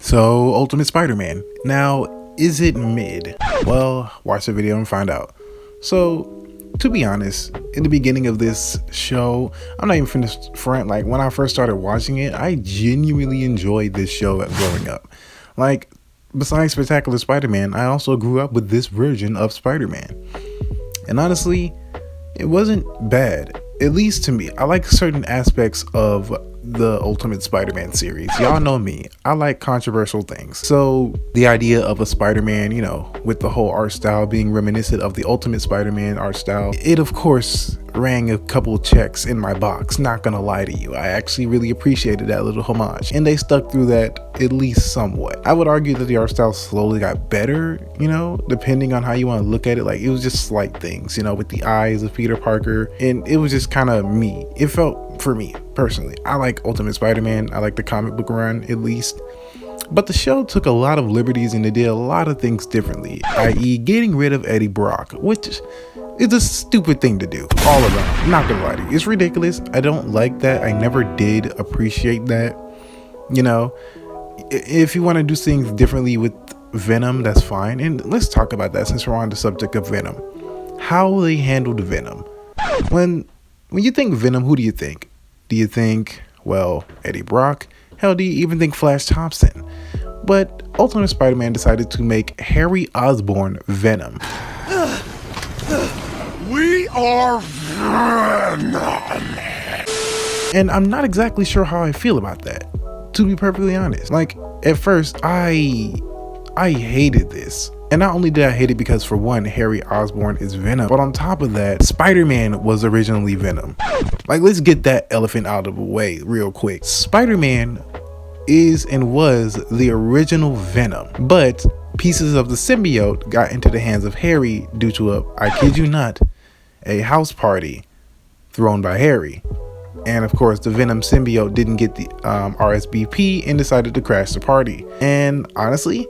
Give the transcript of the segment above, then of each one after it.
So, Ultimate Spider-Man. Now, is it mid? Well, watch the video and find out. So, to be honest, in the beginning of this show, I'm not even finished front. Like, when I first started watching it, I genuinely enjoyed this show growing up. Like, besides Spectacular Spider-Man, I also grew up with this version of Spider-Man. And honestly, it wasn't bad. At least to me. I like certain aspects of the Ultimate Spider-Man series. Y'all know me. I like controversial things. So the idea of a Spider-Man, with the whole art style being reminiscent of the Ultimate Spider-Man art style, it of course rang a couple checks in my box. Not gonna lie to you. I actually really appreciated that little homage. And they stuck through that at least somewhat. I would argue that the art style slowly got better, depending on how you want to look at it. Like, it was just slight things, with the eyes of Peter Parker. And it was just kind of me. It felt, for me personally, I like Ultimate Spider-Man. I like the comic book run at least. But the show took a lot of liberties and it did a lot of things differently, i.e. getting rid of Eddie Brock, which is a stupid thing to do all around. I'm not gonna lie to you. It's ridiculous. I don't like that. I never did appreciate that. If you want to do things differently with Venom, that's fine. And let's talk about that since we're on the subject of Venom. How they handled Venom. When you think Venom, who do you think? Do you think, Eddie Brock? Hell, do you even think Flash Thompson? But Ultimate Spider-Man decided to make Harry Osborn Venom. We are Venom. And I'm not exactly sure how I feel about that, to be perfectly honest. Like, at first, I hated this. And not only did I hate it because, for one, Harry Osborn is Venom, but on top of that, Spider-Man was originally Venom. Like, let's get that elephant out of the way real quick. Spider-Man is and was the original Venom, but pieces of the symbiote got into the hands of Harry due to I kid you not, a house party thrown by Harry. And of course, the Venom symbiote didn't get the RSVP and decided to crash the party. And honestly,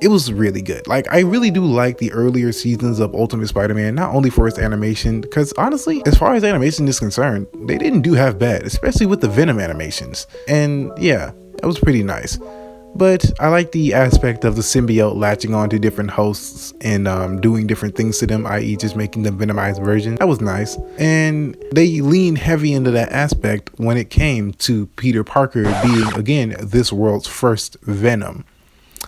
it was really good. Like, I really do like the earlier seasons of Ultimate Spider-Man, not only for its animation, because honestly, as far as animation is concerned, they didn't do half bad, especially with the Venom animations. And yeah, that was pretty nice. But I like the aspect of the symbiote latching on to different hosts and doing different things to them, i.e. just making them Venomized version. That was nice. And they leaned heavy into that aspect when it came to Peter Parker being, again, this world's first Venom.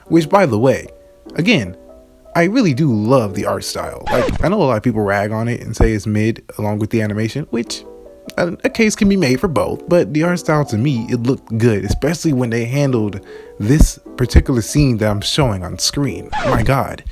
Which, by the way, again, I really do love the art style. Like, I know a lot of people rag on it and say it's mid along with the animation, which a case can be made for both. But the art style, to me, it looked good, especially when they handled this particular scene that I'm showing on screen. My God.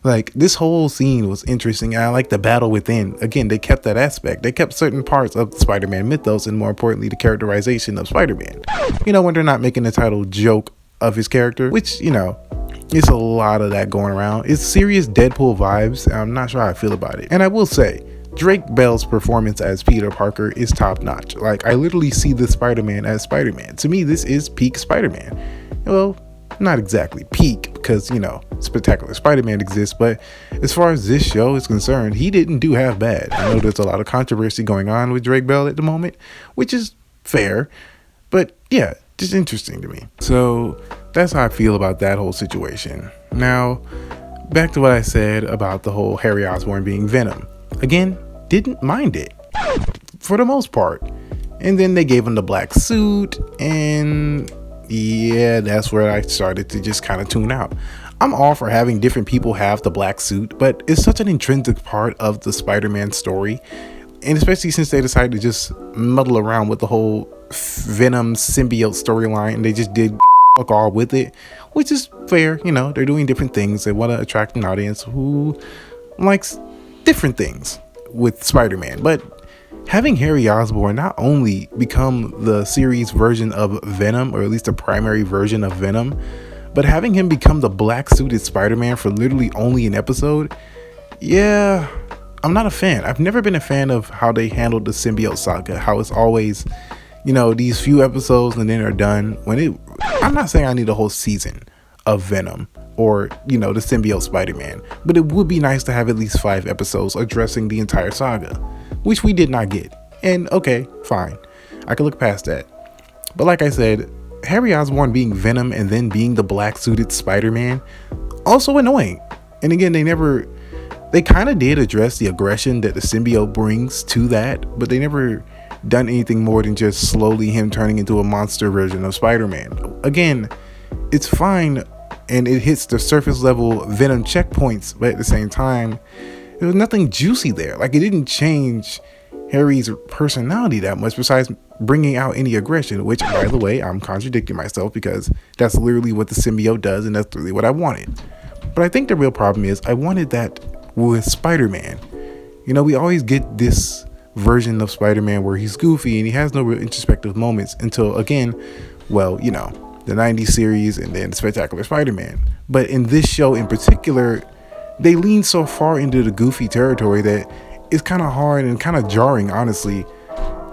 Like, this whole scene was interesting. I like the battle within. Again, they kept that aspect. They kept certain parts of the Spider-Man mythos and, more importantly, the characterization of Spider-Man. When they're not making the title joke of his character, which, it's a lot of that going around. It's serious Deadpool vibes. I'm not sure how I feel about it. And I will say, Drake Bell's performance as Peter Parker is top notch. Like, I literally see the Spider-Man as Spider-Man. To me, this is peak Spider-Man. Well, not exactly peak because, Spectacular Spider-Man exists. But as far as this show is concerned, he didn't do half bad. I know there's a lot of controversy going on with Drake Bell at the moment, which is fair. But yeah, just interesting to me. So that's how I feel about that whole situation. Now, back to what I said about the whole Harry Osborn being Venom. Again, didn't mind it for the most part. And then they gave him the black suit, and yeah, that's where I started to just kind of tune out. I'm all for having different people have the black suit, but it's such an intrinsic part of the Spider-Man story. And especially since they decided to just muddle around with the whole Venom symbiote storyline, and they just did fuck all with it, which is fair. They're doing different things. They want to attract an audience who likes different things with Spider-Man. But having Harry Osborn not only become the series version of Venom, or at least the primary version of Venom, but having him become the black suited Spider-Man for literally only an episode, yeah, I'm not a fan. I've never been a fan of how they handled the symbiote saga, how it's always, these few episodes and then they're done. I'm not saying I need a whole season of Venom or, the symbiote Spider-Man, but it would be nice to have at least 5 episodes addressing the entire saga, which we did not get. And okay, fine, I can look past that. But like I said, Harry Osborn being Venom and then being the black suited Spider-Man, also annoying. And again, they kind of did address the aggression that the symbiote brings to that, but they never done anything more than just slowly him turning into a monster version of Spider-Man. Again, it's fine and it hits the surface level Venom checkpoints, but at the same time, there was nothing juicy there. Like, it didn't change Harry's personality that much besides bringing out any aggression, which, by the way, I'm contradicting myself because that's literally what the symbiote does and that's really what I wanted. But I think the real problem is I wanted that with Spider-Man. You know, we always get this version of Spider-Man where he's goofy and he has no real introspective moments until, again, well, you know, the 90s series and then Spectacular Spider-Man. But in this show in particular, they lean so far into the goofy territory that it's kind of hard and kind of jarring, honestly,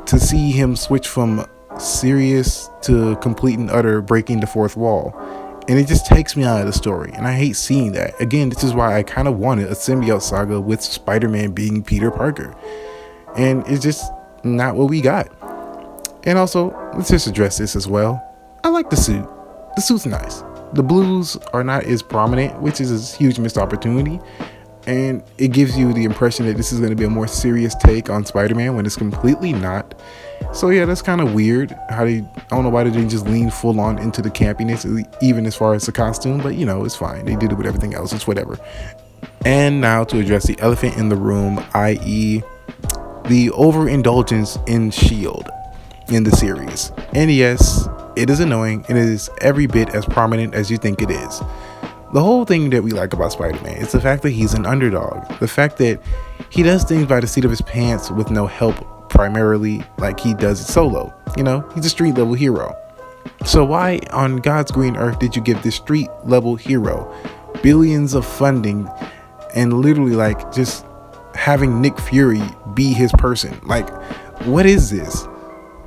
to see him switch from serious to complete and utter breaking the fourth wall. And it just takes me out of the story, and I hate seeing that. Again, this is why I kind of wanted a symbiote saga with Spider-Man being Peter Parker, and it's just not what we got. And also, let's just address this as well. I like the suit. The suit's nice. The blues are not as prominent, which is a huge missed opportunity, and it gives you the impression that this is going to be a more serious take on Spider-Man when it's completely not. So yeah, that's kind of weird. I don't know why they didn't just lean full on into the campiness, even as far as the costume, but you know, it's fine. They did it with everything else. It's whatever. And now to address the elephant in the room, i.e. the overindulgence in S.H.I.E.L.D. in the series. And yes, it is annoying and it is every bit as prominent as you think it is. The whole thing that we like about Spider-Man is the fact that he's an underdog. The fact that he does things by the seat of his pants with no help, primarily like he does it solo. You know, he's a street level hero. So why on God's green earth did you give this street level hero billions of funding and literally like just having Nick Fury be his person? Like, what is this?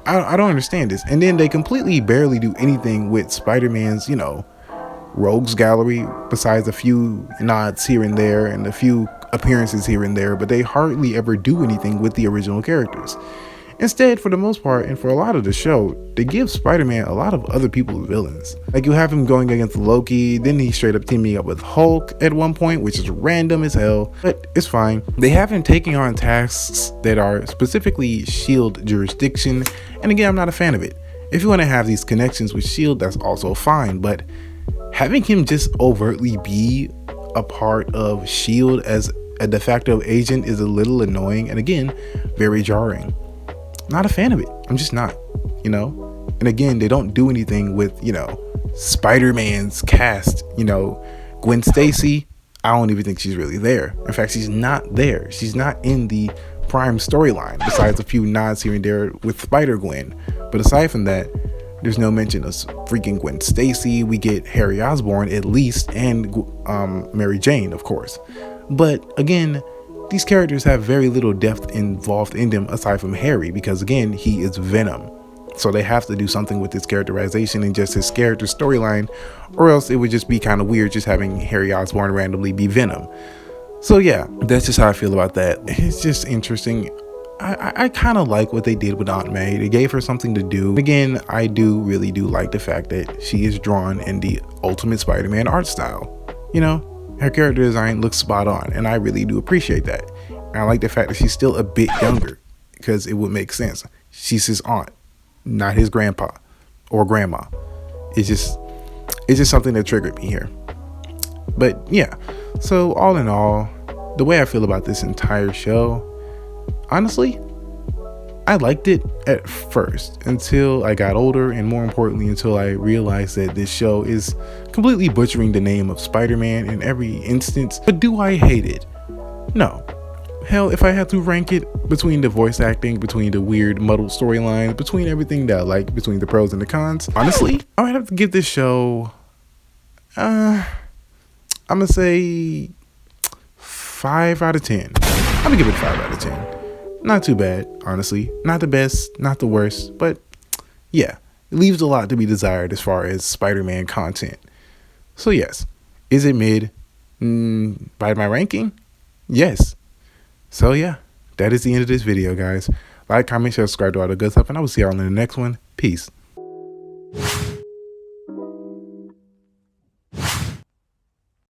I don't understand this. And then they completely barely do anything with Spider-Man's, you know, rogues gallery, besides a few nods here and there and a few appearances here and there, but they hardly ever do anything with the original characters. Instead, for the most part, and for a lot of the show, they give Spider-Man a lot of other people's villains. Like, you have him going against Loki, then he's straight up teaming up with Hulk at one point, which is random as hell, but it's fine. They have him taking on tasks that are specifically S.H.I.E.L.D. jurisdiction, and again, I'm not a fan of it. If you want to have these connections with S.H.I.E.L.D., that's also fine, but having him just overtly be a part of S.H.I.E.L.D. as a de facto agent is a little annoying, and again, very jarring. Not a fan of it. I'm just not, you know. And again, they don't do anything with, you know, Spider-Man's cast. You know, Gwen Stacy, I don't even think she's really there. In fact, she's not there. She's not in the prime storyline, besides a few nods here and there with Spider-Gwen. But aside from that, there's no mention of freaking Gwen Stacy. We get Harry Osborn at least, and Mary Jane, of course. But again, these characters have very little depth involved in them aside from Harry, because again, he is Venom. So they have to do something with his characterization and just his character storyline, or else it would just be kind of weird just having Harry Osborn randomly be Venom. So yeah, that's just how I feel about that. It's just interesting. I kind of like what they did with Aunt May. They gave her something to do. Again, I really do like the fact that she is drawn in the Ultimate Spider-Man art style. You know, her character design looks spot on, and I really do appreciate that. And I like the fact that she's still a bit younger, because it would make sense. She's his aunt, not his grandpa or grandma. It's just something that triggered me here. But yeah, so all in all, the way I feel about this entire show, honestly, I liked it at first until I got older, and more importantly, until I realized that this show is completely butchering the name of Spider-Man in every instance. But do I hate it? No. Hell, if I had to rank it between the voice acting, between the weird muddled storylines, between everything that I like, between the pros and the cons, honestly, I would have to give this show, I'm gonna say 5 out of 10. I'm gonna give it 5 out of 10. Not too bad, honestly. Not the best, not the worst, but yeah, it leaves a lot to be desired as far as Spider-Man content. So yes, is it mid? By my ranking? Yes. So yeah, that is the end of this video, guys. Like, comment, share, subscribe to all the good stuff, and I will see y'all in the next one. Peace.